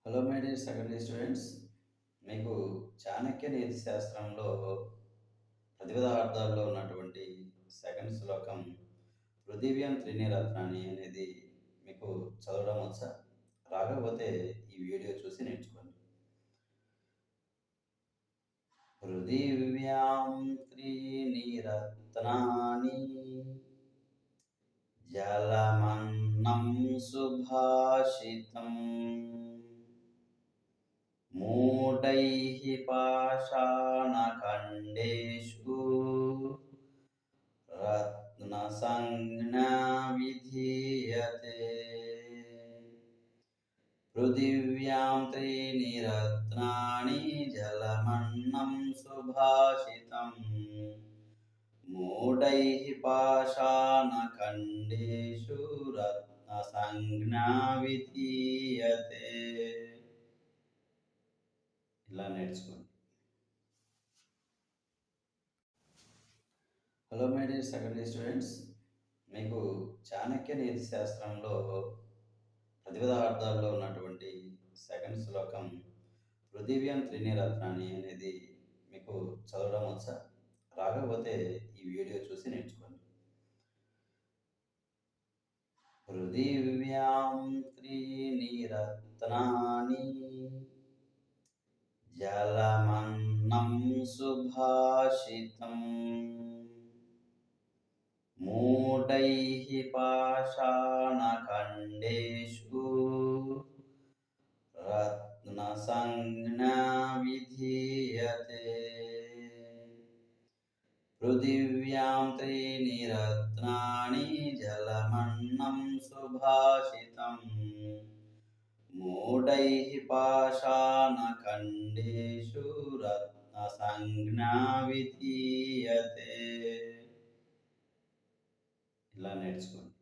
Hello my dear secondary students. మీకు చాణక్య నీతి శాస్త్రంలో ప్రతిపదార్థాల్లో ఉన్నటువంటి సెకండ్ శ్లోకం పృథివ్యం త్రినిరత్నాని అనేది మీకు చదవడం వచ్చా? రాకపోతే ఈ వీడియో చూసి నేర్చుకోండి. పృథివ్యాం త్రినిరత్నాని జలమన్నం సుభాషితం మూఢైః పాషాణఖండేషు రత్నసంజ్ఞా విధీయతే. పృథివ్యాం త్రీణి రత్నాని జలమన్నం సుభాషితం మూఢైః పాషాణఖండేషు రత్నసంజ్ఞా విధీయతే. ఇలా నేర్చుకోండి. Hello my dear secondary students. మీకు చాణక్య నీతి శాస్త్రంలో ప్రతిపదార్థాల్లో ఉన్నటువంటి సెకండ్ శ్లోకం పృథివ్యం త్రినిరత్నాని అనేది మీకు చదవడం వచ్చా? రాకపోతే ఈ వీడియో చూసి నేర్చుకోండి. పృథివ్యాం త్రినిరత్నాని జలమన్నం సుభాషితం మూఢైః పాషాణఖండేషు రత్నసంజ్ఞా విధీయతే. పృథివ్యాం త్రీణి రత్నాని జలమన్నం సుభాషితం మూఢైః పాషాణఖండేషు రత్నసంజ్ఞా విధీయతే. ఇలా నేర్చుకోండి.